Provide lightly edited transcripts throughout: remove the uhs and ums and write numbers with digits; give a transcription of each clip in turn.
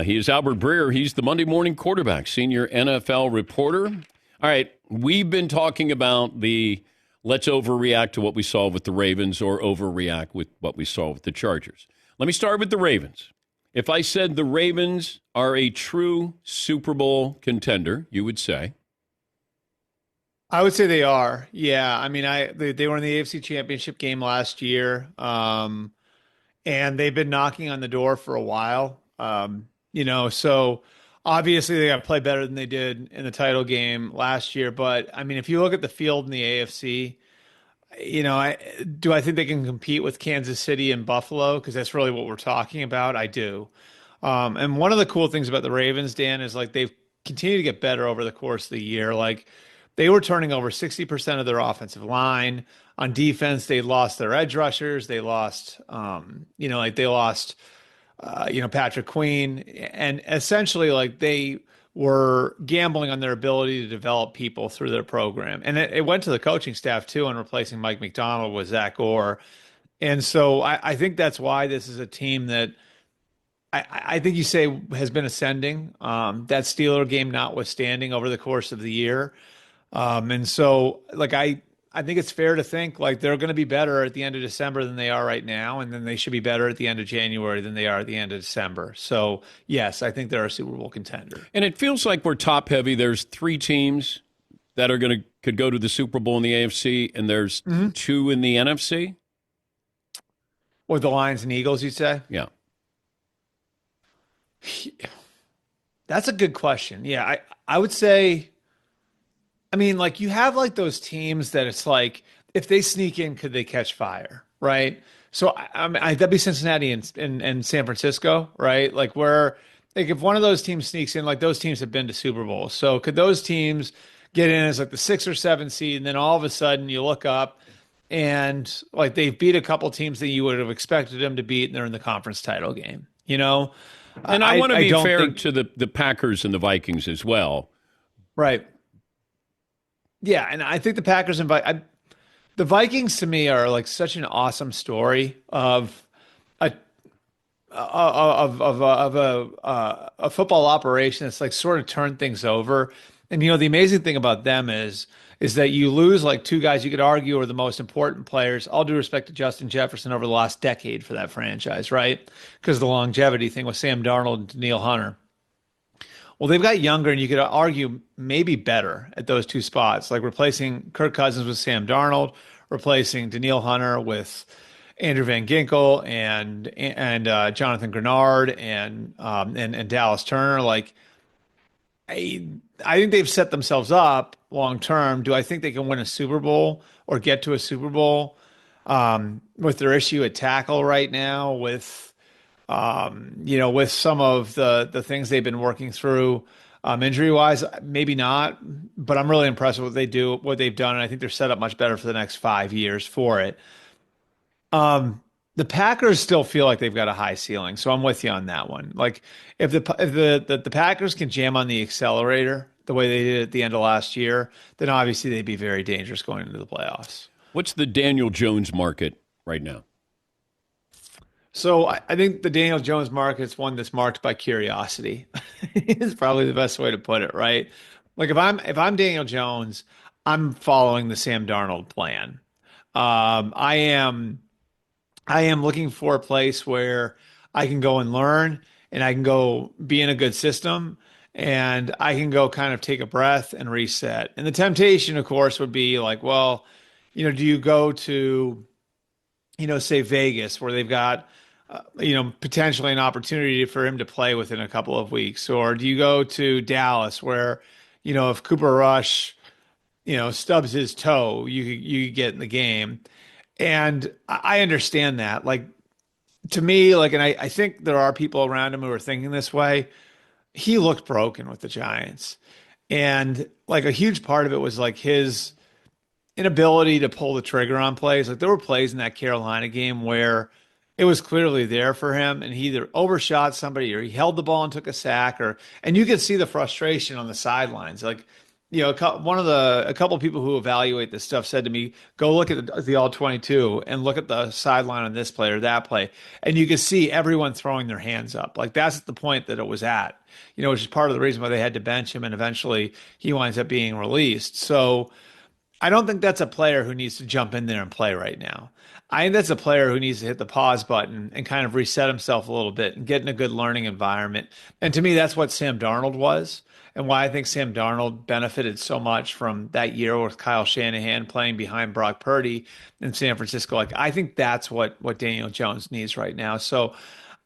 He is Albert Breer. He's the Monday Morning Quarterback, senior NFL reporter. All right, we've been talking about the let's overreact to what we saw with the Ravens or overreact with what we saw with the Chargers. Let me start with the Ravens. If I said the Ravens are a true Super Bowl contender, you would say? I would say they are. Yeah. I mean, they were in the AFC Championship game last year. And they've been knocking on the door for a while. So obviously they got to play better than they did in the title game last year. But I mean, if you look at the field in the AFC, I think they can compete with Kansas City and Buffalo? Because that's really what we're talking about. I do. And one of the cool things about the Ravens, Dan, is like they've continued to get better over the course of the year. Like they were turning over 60% of their offensive line. On defense, they lost their edge rushers. They lost, Patrick Queen. And essentially, like they were gambling on their ability to develop people through their program. And it went to the coaching staff too, and replacing Mike McDonald with Zach Orr. And so I think that's why this is a team that I think you say has been ascending. That Steeler game notwithstanding over the course of the year. And so like I think it's fair to think like they're going to be better at the end of December than they are right now, and then they should be better at the end of January than they are at the end of December. So yes, I think they're a Super Bowl contender. And it feels like we're top heavy. There's three teams that are could go to the Super Bowl in the AFC, and there's two in the NFC. Or the Lions and Eagles, you'd say? Yeah. That's a good question. Yeah, I would say, I mean, like you have like those teams that it's like if they sneak in, could they catch fire, right? So that'd be Cincinnati and San Francisco, right? Like where like if one of those teams sneaks in, like those teams have been to Super Bowl. So could those teams get in as like the 6 or 7 seed, and then all of a sudden you look up and like they've beat a couple teams that you would have expected them to beat, and they're in the conference title game, you know? And I want to be don't fair think, to the Packers and the Vikings as well. right. Yeah, and I think the Packers and the Vikings to me are like such an awesome story of a football operation that's like sort of turned things over. And the amazing thing about them is that you lose like two guys you could argue are the most important players. All due respect to Justin Jefferson over the last decade for that franchise, right? Because the longevity thing with Sam Darnold and Daniil Hunter. Well, they've got younger, and you could argue maybe better at those two spots, like replacing Kirk Cousins with Sam Darnold, replacing Daniil Hunter with Andrew Van Ginkel and Jonathan Grenard and Dallas Turner. Like, I think they've set themselves up long term. Do I think they can win a Super Bowl or get to a Super Bowl with their issue at tackle right now with some of the things they've been working through injury wise, maybe not, but I'm really impressed with what they've done. And I think they're set up much better for the next 5 years for it. The Packers still feel like they've got a high ceiling. So I'm with you on that one. Like if the Packers can jam on the accelerator the way they did at the end of last year, then obviously they'd be very dangerous going into the playoffs. What's the Daniel Jones market right now? So I think the Daniel Jones market is one that's marked by curiosity. Is probably the best way to put it, right? Like if I'm Daniel Jones, I'm following the Sam Darnold plan. I am looking for a place where I can go and learn, and I can go be in a good system, and I can go kind of take a breath and reset. And the temptation, of course, would be like, well, do you go to, say Vegas where they've got potentially an opportunity for him to play within a couple of weeks? Or do you go to Dallas where, if Cooper Rush, stubs his toe, you get in the game. And I understand that. Like to me, like, and I think there are people around him who are thinking this way. He looked broken with the Giants. And like a huge part of it was like his inability to pull the trigger on plays. Like there were plays in that Carolina game where it was clearly there for him, and he either overshot somebody or he held the ball and took a sack, and you could see the frustration on the sidelines. Like, a couple of people who evaluate this stuff said to me, go look at the all 22 and look at the sideline on this play or that play. And you can see everyone throwing their hands up. Like that's the point that it was at, which is part of the reason why they had to bench him. And eventually he winds up being released. So I don't think that's a player who needs to jump in there and play right now. I think that's a player who needs to hit the pause button and kind of reset himself a little bit and get in a good learning environment. And to me, that's what Sam Darnold was, and why I think Sam Darnold benefited so much from that year with Kyle Shanahan playing behind Brock Purdy in San Francisco. Like I think that's what Daniel Jones needs right now. So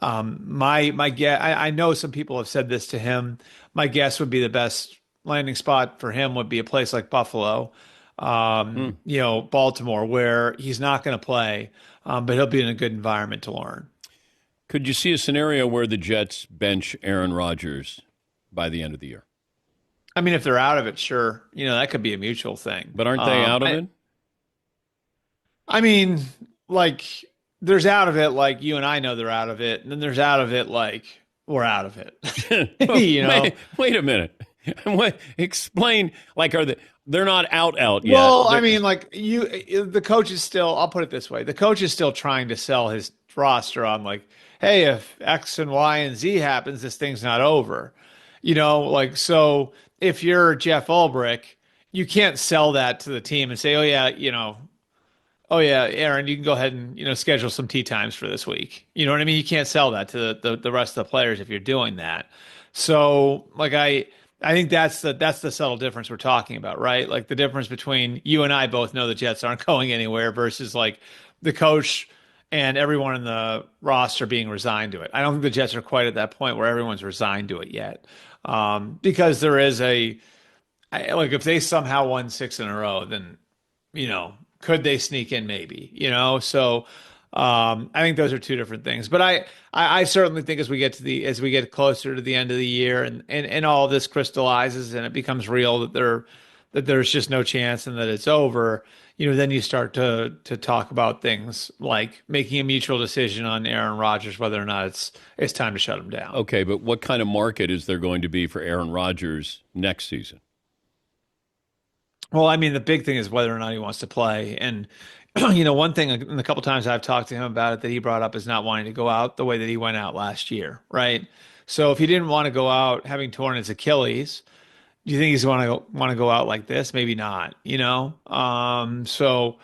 my guess, I know some people have said this to him. My guess would be the best landing spot for him would be a place like Buffalo, Baltimore, where he's not going to play, but he'll be in a good environment to learn. Could you see a scenario where the Jets bench Aaron Rodgers by the end of the year? I mean, if they're out of it, sure. That could be a mutual thing. But aren't they out of it? I mean, like, there's out of it like you and I know they're out of it, and then there's out of it like we're out of it. Wait a minute. Explain, like, they're not out yet? Well, I mean, like the coach is still, I'll put it this way. The coach is still trying to sell his roster on like, hey, if X and Y and Z happens, this thing's not over. So if you're Jeff Ulbrich, you can't sell that to the team and say, oh yeah, Aaron, you can go ahead and, schedule some tee times for this week. You know what I mean? You can't sell that to the rest of the players if you're doing that. So like I think that's the subtle difference we're talking about, right? Like the difference between you and I both know the Jets aren't going anywhere versus like the coach and everyone in the roster being resigned to it. I don't think the Jets are quite at that point where everyone's resigned to it yet. Because there is like if they somehow won 6 in a row, then, could they sneak in maybe, So I think those are two different things. But I certainly think as we get closer to the end of the year and all of this crystallizes and it becomes real that there's just no chance and that it's over, then you start to talk about things like making a mutual decision on Aaron Rodgers, whether or not it's time to shut him down. Okay, but what kind of market is there going to be for Aaron Rodgers next season? Well, I mean, the big thing is whether or not he wants to play. And, one thing, and a couple times I've talked to him about it that he brought up is not wanting to go out the way that he went out last year, right? So if he didn't want to go out having torn his Achilles, do you think he's want to go out like this? Maybe not, So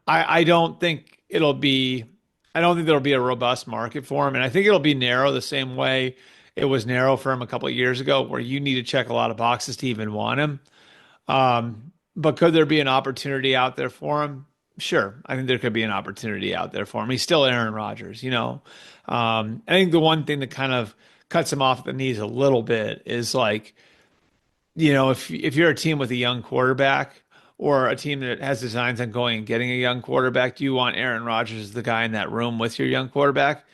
I don't think there'll be a robust market for him. And I think it'll be narrow the same way it was narrow for him a couple of years ago, where you need to check a lot of boxes to even want him. But could there be an opportunity out there for him? Sure. I think there could be an opportunity out there for him. He's still Aaron Rodgers, I think the one thing that kind of cuts him off at the knees a little bit is like, if you're a team with a young quarterback or a team that has designs on going and getting a young quarterback, do you want Aaron Rodgers as the guy in that room with your young quarterback?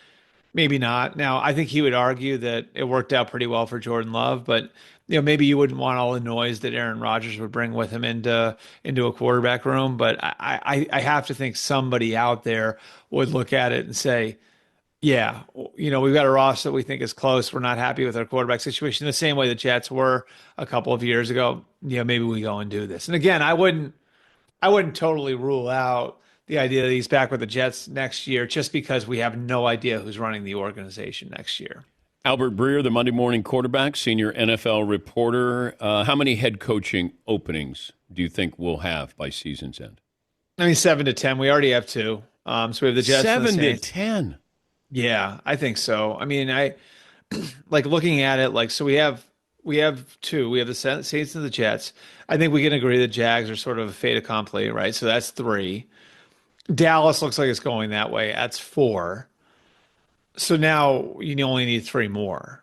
Maybe not. Now, I think he would argue that it worked out pretty well for Jordan Love, but maybe you wouldn't want all the noise that Aaron Rodgers would bring with him into a quarterback room. But I have to think somebody out there would look at it and say, yeah, we've got a roster that we think is close. We're not happy with our quarterback situation the same way the Jets were a couple of years ago. Maybe we go and do this. And again, I wouldn't totally rule out the idea that he's back with the Jets next year just because we have no idea who's running the organization next year. Albert Breer, the Monday Morning Quarterback, senior NFL reporter. How many head coaching openings do you think we'll have by season's end? I mean, 7 to 10. We already have 2. So we have the Jets. 7 and the to 10. Yeah, I think so. I mean, I like looking at it like, so we have 2. We have the Saints and the Jets. I think we can agree the Jags are sort of a fait accompli, right? So that's 3. Dallas looks like it's going that way. That's 4. So now you only need 3 more,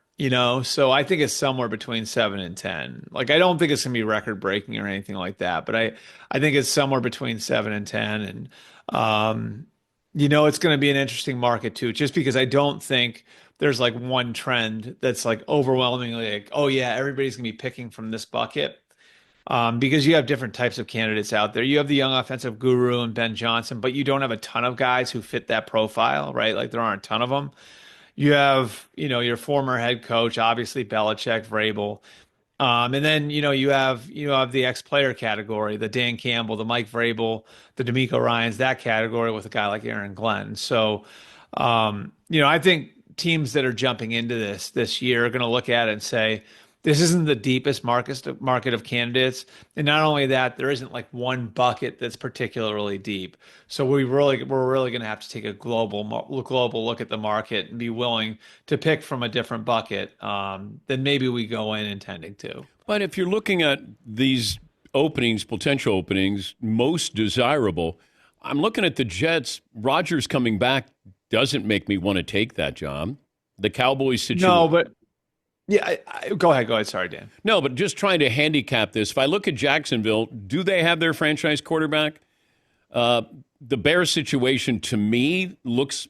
So I think it's somewhere between 7 and 10. Like, I don't think it's going to be record breaking or anything like that, but I think it's somewhere between 7 and 10. And, it's going to be an interesting market too, just because I don't think there's like one trend that's like overwhelmingly like, oh yeah, everybody's going to be picking from this bucket. Because you have different types of candidates out there. You have the young offensive guru and Ben Johnson, but you don't have a ton of guys who fit that profile, right? Like there aren't a ton of them. You have, your former head coach, obviously Belichick, Vrabel. And then you have the ex-player category, the Dan Campbell, the Mike Vrabel, the D'Amico Ryans, that category with a guy like Aaron Glenn. So, I think teams that are jumping into this year are going to look at it and say, this isn't the deepest market of candidates, and not only that, there isn't like one bucket that's particularly deep. So we're really going to have to take a global look at the market and be willing to pick from a different bucket than maybe we go in intending to. But if you're looking at these openings, potential openings, most desirable, I'm looking at the Jets. Rodgers coming back doesn't make me want to take that job. The Cowboys situation. No, but yeah, go ahead. Sorry, Dan. No, but just trying to handicap this. If I look at Jacksonville, do they have their franchise quarterback? The Bears situation to me looks.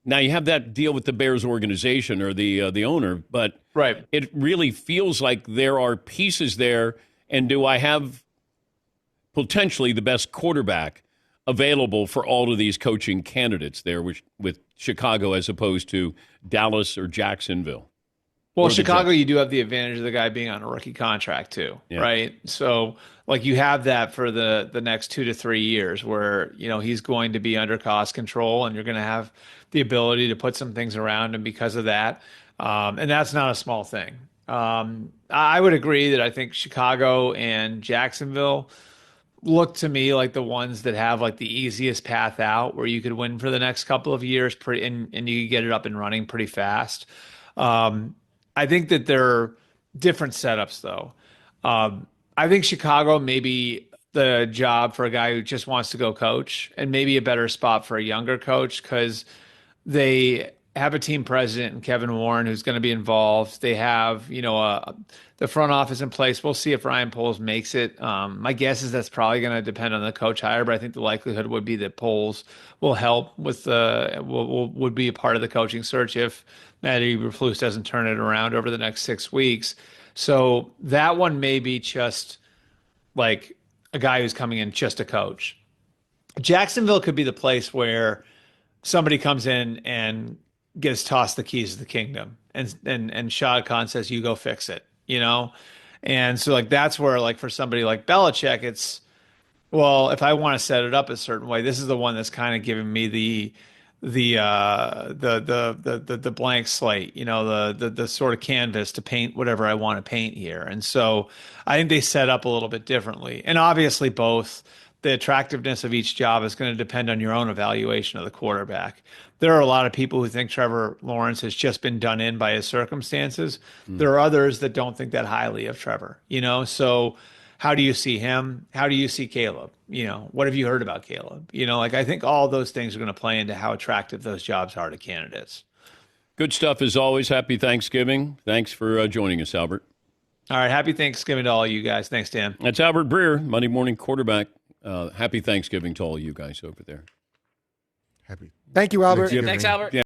Now you have that deal with the Bears organization or the owner, but right. It really feels like there are pieces there. And do I have potentially the best quarterback available for all of these coaching candidates there with Chicago as opposed to Dallas or Jacksonville? Well, Chicago, you do have the advantage of the guy being on a rookie contract too, right? So, like, you have that for the next 2 to 3 years where, he's going to be under cost control and you're going to have the ability to put some things around him because of that. And that's not a small thing. I would agree that I think Chicago and Jacksonville look to me like the ones that have like the easiest path out where you could win for the next couple of years and you could get it up and running pretty fast. I think that they're different setups, though. I think Chicago may be the job for a guy who just wants to go coach, and maybe a better spot for a younger coach because they have a team president and Kevin Warren who's going to be involved. They have, the front office in place. We'll see if Ryan Poles makes it. My guess is that's probably going to depend on the coach hire, but I think the likelihood would be that Poles will help with would be a part of the coaching search if Matty Eberflus doesn't turn it around over the next 6 weeks. So that one may be just like a guy who's coming in just to coach. Jacksonville could be the place where somebody comes in and gets tossed the keys of the kingdom and Shad Khan says, you go fix it, And so like, that's where like for somebody like Belichick, it's, well, if I want to set it up a certain way, this is the one that's kind of giving me the blank slate, the sort of canvas to paint whatever I want to paint here. And so I think they set up a little bit differently. And obviously both the attractiveness of each job is going to depend on your own evaluation of the quarterback. There are a lot of people who think Trevor Lawrence has just been done in by his circumstances. There are others that don't think that highly of Trevor, so how do you see him? How do you see Caleb? What have you heard about Caleb? I think all those things are going to play into how attractive those jobs are to candidates. Good stuff as always. Happy Thanksgiving. Thanks for joining us, Albert. All right. Happy Thanksgiving to all you guys. Thanks, Dan. That's Albert Breer, Monday morning quarterback. Happy Thanksgiving to all you guys over there. Happy. Thank you, Albert. Thanks, Albert. Yeah.